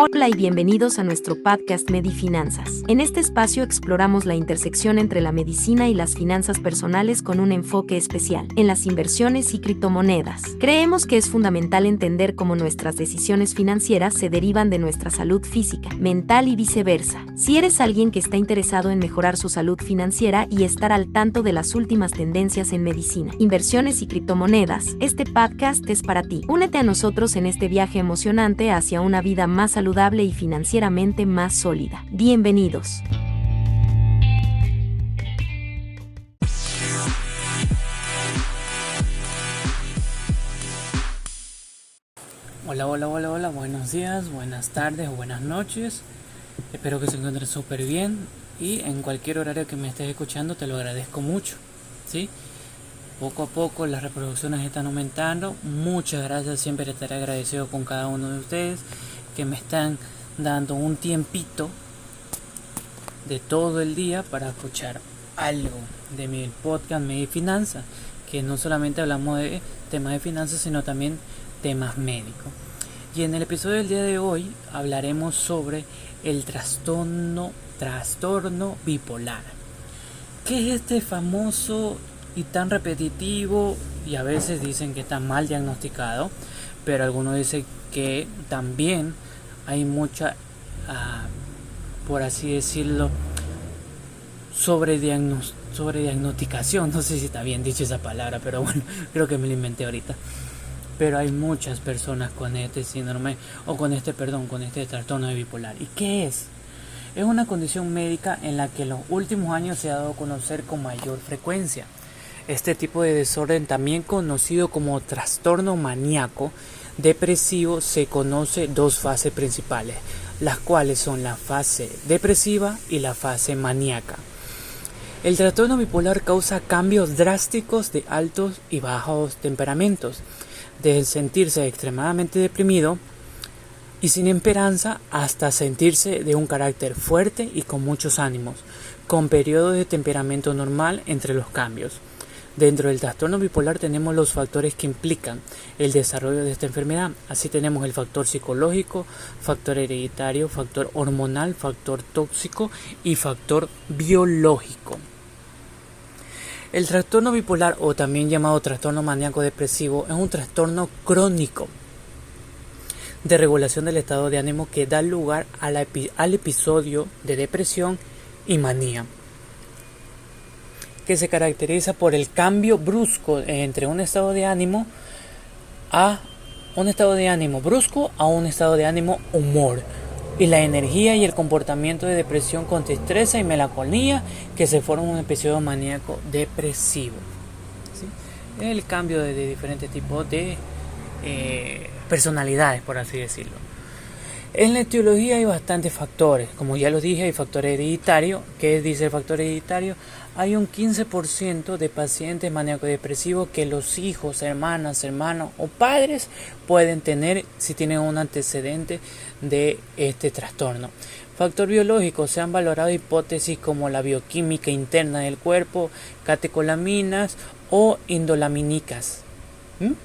Hola y bienvenidos a nuestro podcast Medifinanzas. En este espacio exploramos la intersección entre la medicina y las finanzas personales con un enfoque especial en las inversiones y criptomonedas. Creemos que es fundamental entender cómo nuestras decisiones financieras se derivan de nuestra salud física, mental y viceversa. Si eres alguien que está interesado en mejorar su salud financiera y estar al tanto de las últimas tendencias en medicina, inversiones y criptomonedas, este podcast es para ti. Únete a nosotros en este viaje emocionante hacia una vida más saludable y financieramente más sólida. Bienvenidos. Hola, buenos días, buenas tardes o buenas noches. Espero que se encuentren súper bien y en cualquier horario que me estés escuchando te lo agradezco mucho, ¿sí? Poco a poco las reproducciones están aumentando. Muchas gracias, siempre estaré agradecido con cada uno de ustedes que me están dando un tiempito de todo el día para escuchar algo de mi podcast Medifinanzas, que no solamente hablamos de temas de finanzas, sino también temas médicos. Y en el episodio del día de hoy hablaremos sobre el trastorno bipolar. ¿Qué es este famoso y tan repetitivo, y a veces dicen que está mal diagnosticado, pero algunos dicen que también hay mucha, por así decirlo, sobrediagnosticación? No sé si está bien dicho esa palabra, pero bueno, creo que me lo inventé ahorita. Pero hay muchas personas con este síndrome con este trastorno de bipolar. ¿Y qué es? Es una condición médica en la que en los últimos años se ha dado a conocer con mayor frecuencia. Este tipo de desorden, también conocido como trastorno maníaco depresivo, se conoce dos fases principales, las cuales son la fase depresiva y la fase maníaca. El trastorno bipolar causa cambios drásticos de altos y bajos temperamentos, desde sentirse extremadamente deprimido y sin esperanza hasta sentirse de un carácter fuerte y con muchos ánimos, con periodos de temperamento normal entre los cambios. Dentro del trastorno bipolar tenemos los factores que implican el desarrollo de esta enfermedad. Así tenemos el factor psicológico, factor hereditario, factor hormonal, factor tóxico y factor biológico. El trastorno bipolar, o también llamado trastorno maníaco depresivo, es un trastorno crónico de regulación del estado de ánimo que da lugar al episodio de depresión y manía, que se caracteriza por el cambio brusco entre un estado de ánimo brusco a un estado de ánimo humor, y la energía y el comportamiento de depresión con destreza y melancolía que se forma un episodio maníaco depresivo, ¿sí? Es el cambio de diferentes tipos de personalidades, por así decirlo. En la etiología hay bastantes factores, como ya lo dije, hay factor hereditario. ¿Qué dice el factor hereditario? Hay un 15% de pacientes maníaco-depresivos que los hijos, hermanos o padres pueden tener si tienen un antecedente de este trastorno. Factor biológico: se han valorado hipótesis como la bioquímica interna del cuerpo, catecolaminas o indolaminicas.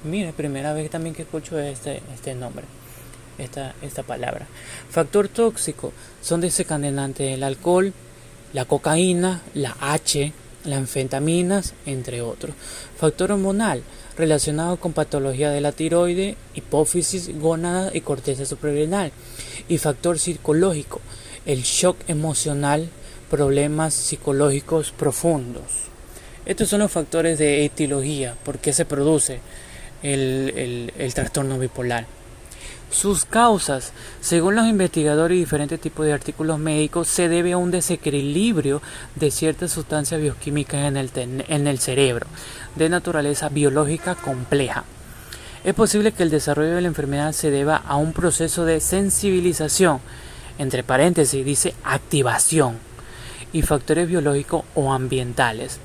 Mira, primera vez también que escucho este nombre. Esta palabra. Factor tóxico: son desencadenantes el alcohol, la cocaína, la H, las anfetaminas, entre otros. Factor hormonal: relacionado con patología de la tiroide, hipófisis, gónada y corteza suprarrenal. Y factor psicológico: el shock emocional, problemas psicológicos profundos. Estos son los factores de etiología, por qué se produce el trastorno bipolar. Sus causas: según los investigadores y diferentes tipos de artículos médicos, se debe a un desequilibrio de ciertas sustancias bioquímicas en el cerebro, de naturaleza biológica compleja. Es posible que el desarrollo de la enfermedad se deba a un proceso de sensibilización, entre paréntesis dice activación, y factores biológicos o ambientales.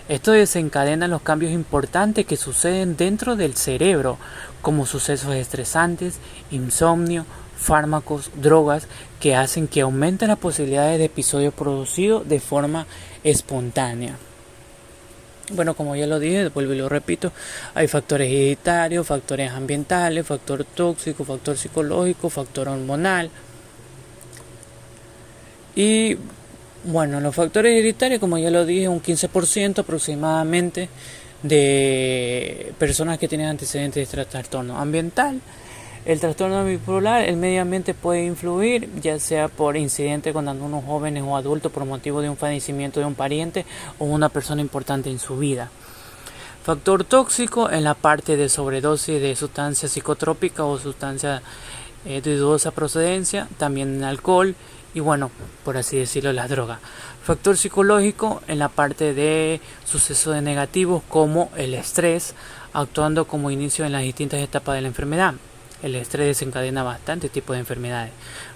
Esto desencadena los cambios importantes que suceden dentro del cerebro, como sucesos estresantes, insomnio, fármacos, drogas, que hacen que aumenten las posibilidades de episodios producidos de forma espontánea. Bueno, como ya lo dije, vuelvo y lo repito, hay factores hereditarios, factores ambientales, factor tóxico, factor psicológico, factor hormonal, Y bueno, los factores hereditarios, como ya lo dije, un 15% aproximadamente de personas que tienen antecedentes de trastorno ambiental. El trastorno bipolar, el medio ambiente puede influir, ya sea por incidente con algunos jóvenes o adultos por motivo de un fallecimiento de un pariente o una persona importante en su vida. Factor tóxico en la parte de sobredosis de sustancias psicotrópicas o sustancias de dudosa procedencia, también el alcohol y bueno, por así decirlo, las drogas. Factor psicológico en la parte de sucesos negativos como el estrés, actuando como inicio en las distintas etapas de la enfermedad. El estrés desencadena bastantes tipos de enfermedades.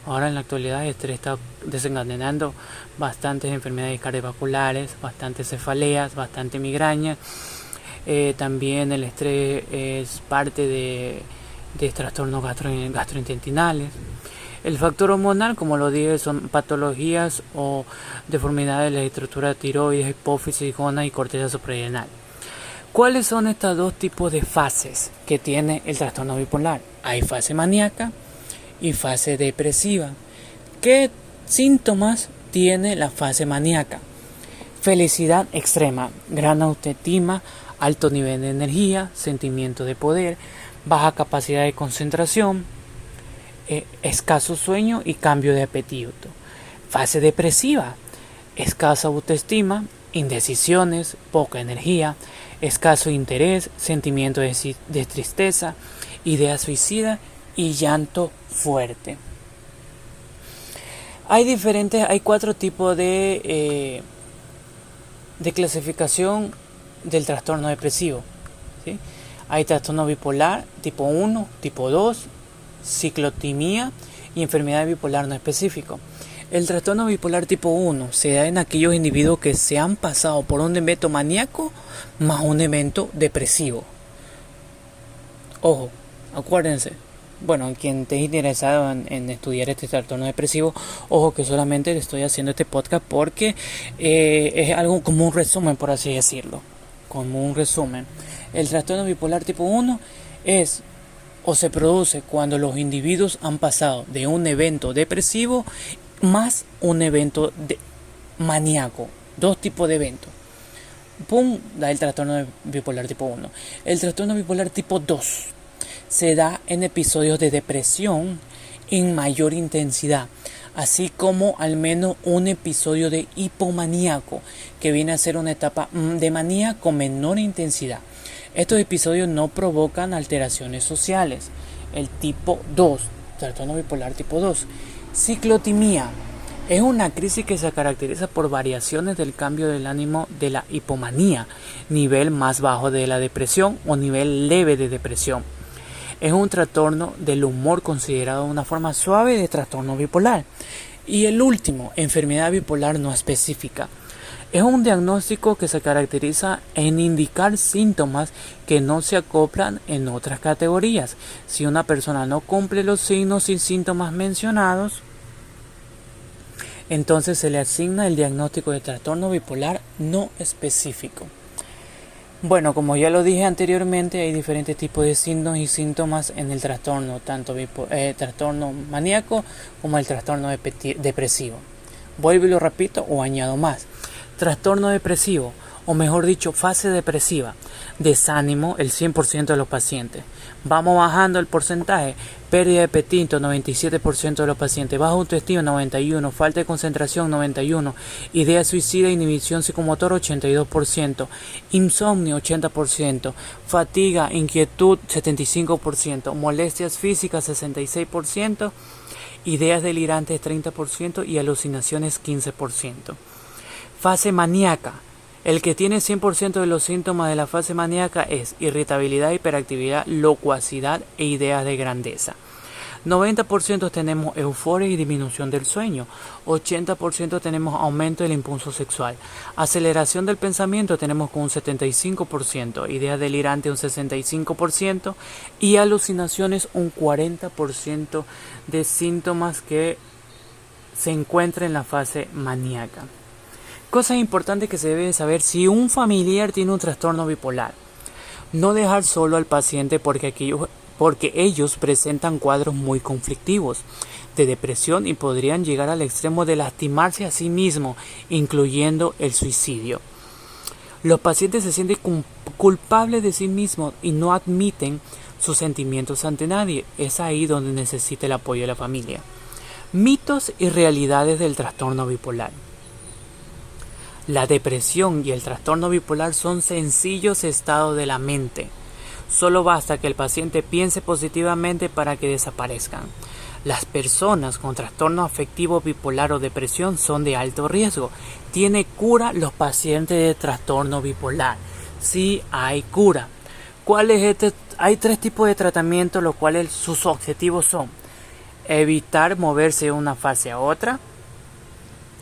Ahora en la actualidad el estrés está desencadenando bastantes enfermedades cardiovasculares, bastantes cefaleas, bastante migraña. También el estrés es parte de trastornos gastrointestinales. El factor hormonal, como lo dije, son patologías o deformidades de la estructura tiroides, hipófisis, gona y corteza suprarrenal. ¿Cuáles son estos dos tipos de fases que tiene el trastorno bipolar? Hay fase maníaca y fase depresiva. ¿Qué síntomas tiene la fase maníaca? Felicidad extrema, gran autoestima, alto nivel de energía, sentimiento de poder, baja capacidad de concentración, escaso sueño y cambio de apetito. Fase depresiva, escasa autoestima, indecisiones, poca energía, escaso interés, sentimiento de tristeza, idea suicida y llanto fuerte. Hay 4 tipos de clasificación del trastorno depresivo, ¿sí? Hay trastorno bipolar tipo 1, tipo 2, ciclotimia y enfermedad bipolar no específico. El trastorno bipolar tipo 1 se da en aquellos individuos que se han pasado por un evento maníaco más un evento depresivo. Ojo, acuérdense. Bueno, quien esté interesado en estudiar este trastorno depresivo, ojo que solamente le estoy haciendo este podcast porque es algo como un resumen, por así decirlo. Como un resumen. El trastorno bipolar tipo 1 es o se produce cuando los individuos han pasado de un evento depresivo más un evento maníaco. 2 tipos de eventos. ¡Pum! Da el trastorno bipolar tipo 1. El trastorno bipolar tipo 2 se da en episodios de depresión en mayor intensidad, así como al menos un episodio de hipomaníaco, que viene a ser una etapa de manía con menor intensidad. Estos episodios no provocan alteraciones sociales. El tipo 2, trastorno bipolar tipo 2. Ciclotimia es una crisis que se caracteriza por variaciones del cambio del ánimo de la hipomanía, nivel más bajo de la depresión o nivel leve de depresión. Es un trastorno del humor considerado una forma suave de trastorno bipolar. Y el último, enfermedad bipolar no específica. Es un diagnóstico que se caracteriza en indicar síntomas que no se acoplan en otras categorías. Si una persona no cumple los signos y síntomas mencionados, entonces se le asigna el diagnóstico de trastorno bipolar no específico. Bueno, como ya lo dije anteriormente, hay diferentes tipos de signos y síntomas en el trastorno, tanto trastorno maníaco como el trastorno depresivo. Vuelvo y lo repito o añado más. Trastorno depresivo, o mejor dicho, fase depresiva. Desánimo, el 100% de los pacientes. Vamos bajando el porcentaje. Pérdida de apetito, 97% de los pacientes. Baja autoestima, 91%. Falta de concentración, 91%. Idea suicida, inhibición psicomotor, 82%. Insomnio, 80%. Fatiga, inquietud, 75%. Molestias físicas, 66%. Ideas delirantes, 30%. Y alucinaciones, 15%. Fase maníaca. El que tiene 100% de los síntomas de la fase maníaca es irritabilidad, hiperactividad, locuacidad e ideas de grandeza. 90% tenemos euforia y disminución del sueño. 80% tenemos aumento del impulso sexual. Aceleración del pensamiento tenemos con un 75%. Ideas delirantes un 65%. Y alucinaciones un 40% de síntomas que se encuentran en la fase maníaca. Cosas importantes que se deben saber si un familiar tiene un trastorno bipolar. No dejar solo al paciente porque aquellos porque ellos presentan cuadros muy conflictivos de depresión y podrían llegar al extremo de lastimarse a sí mismos, incluyendo el suicidio. Los pacientes se sienten culpables de sí mismos y no admiten sus sentimientos ante nadie. Es ahí donde necesita el apoyo de la familia. Mitos y realidades del trastorno bipolar. La depresión y el trastorno bipolar son sencillos estados de la mente. Solo basta que el paciente piense positivamente para que desaparezcan. Las personas con trastorno afectivo bipolar o depresión son de alto riesgo. ¿Tiene cura los pacientes de trastorno bipolar? Sí, hay cura. ¿Cuál es Hay 3 tipos de tratamiento, los cuales sus objetivos son: evitar moverse de una fase a otra,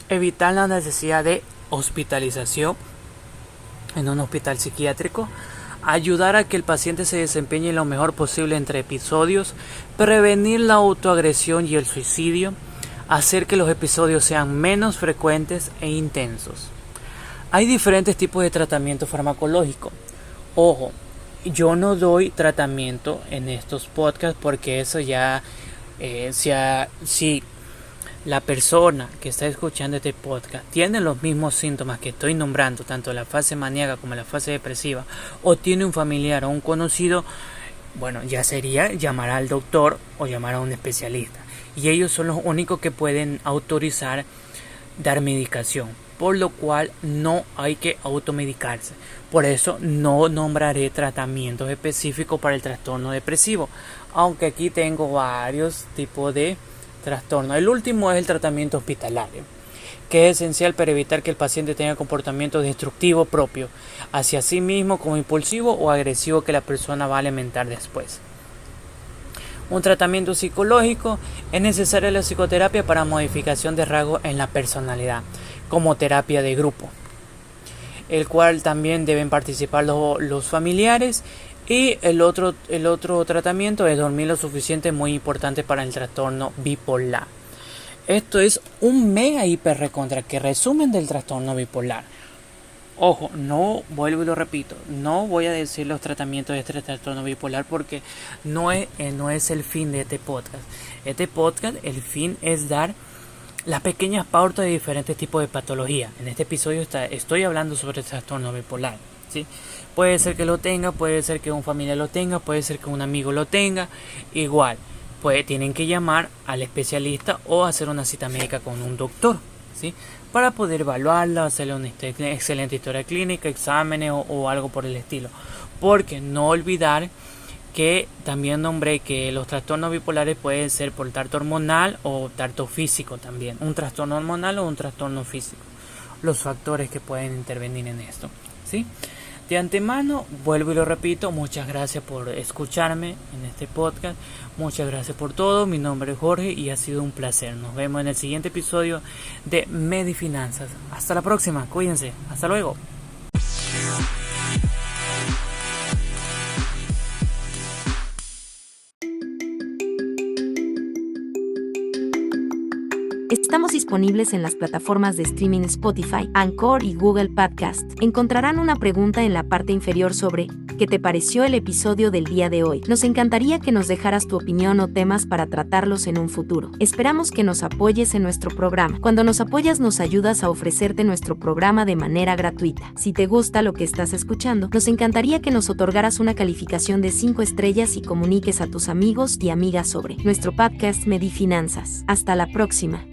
evitar la necesidad de hospitalización en un hospital psiquiátrico, ayudar a que el paciente se desempeñe lo mejor posible entre episodios, prevenir la autoagresión y el suicidio, hacer que los episodios sean menos frecuentes e intensos. Hay diferentes tipos de tratamiento farmacológico. Ojo, yo no doy tratamiento en estos podcasts porque eso si la persona que está escuchando este podcast tiene los mismos síntomas que estoy nombrando, tanto la fase maníaca como la fase depresiva, o tiene un familiar o un conocido, bueno, ya sería llamar al doctor o llamar a un especialista. Y ellos son los únicos que pueden autorizar dar medicación, por lo cual no hay que automedicarse. Por eso no nombraré tratamientos específicos para el trastorno depresivo, aunque aquí tengo varios tipos de trastorno. El último es el tratamiento hospitalario, que es esencial para evitar que el paciente tenga comportamiento destructivo propio hacia sí mismo, como impulsivo o agresivo, que la persona va a alimentar después. Un tratamiento psicológico: es necesaria la psicoterapia para modificación de rasgos en la personalidad, como terapia de grupo, el cual también deben participar los familiares. Y el otro tratamiento es dormir lo suficiente, muy importante para el trastorno bipolar. Esto es un mega hiper recontra que resumen del trastorno bipolar. Ojo, no, vuelvo y lo repito, no voy a decir los tratamientos de este trastorno bipolar porque no es el fin de este podcast. Este podcast, el fin es dar las pequeñas pautas de diferentes tipos de patología. En este episodio estoy hablando sobre el trastorno bipolar, ¿sí? Puede ser que lo tenga, puede ser que un familiar lo tenga, puede ser que un amigo lo tenga. Igual, tienen que llamar al especialista o hacer una cita médica con un doctor, ¿sí? Para poder evaluarla, hacerle una excelente historia clínica, exámenes o algo por el estilo. Porque no olvidar que también nombré que los trastornos bipolares pueden ser por tarto hormonal o tarto físico también. Un trastorno hormonal o un trastorno físico. Los factores que pueden intervenir en esto, ¿sí? De antemano, vuelvo y lo repito, muchas gracias por escucharme en este podcast. Muchas gracias por todo. Mi nombre es Jorge y ha sido un placer. Nos vemos en el siguiente episodio de Medifinanzas. Hasta la próxima, cuídense. Hasta luego. Estamos disponibles en las plataformas de streaming Spotify, Anchor y Google Podcast. Encontrarán una pregunta en la parte inferior sobre ¿qué te pareció el episodio del día de hoy? Nos encantaría que nos dejaras tu opinión o temas para tratarlos en un futuro. Esperamos que nos apoyes en nuestro programa. Cuando nos apoyas, nos ayudas a ofrecerte nuestro programa de manera gratuita. Si te gusta lo que estás escuchando, nos encantaría que nos otorgaras una calificación de 5 estrellas y comuniques a tus amigos y amigas sobre nuestro podcast Medifinanzas. Hasta la próxima.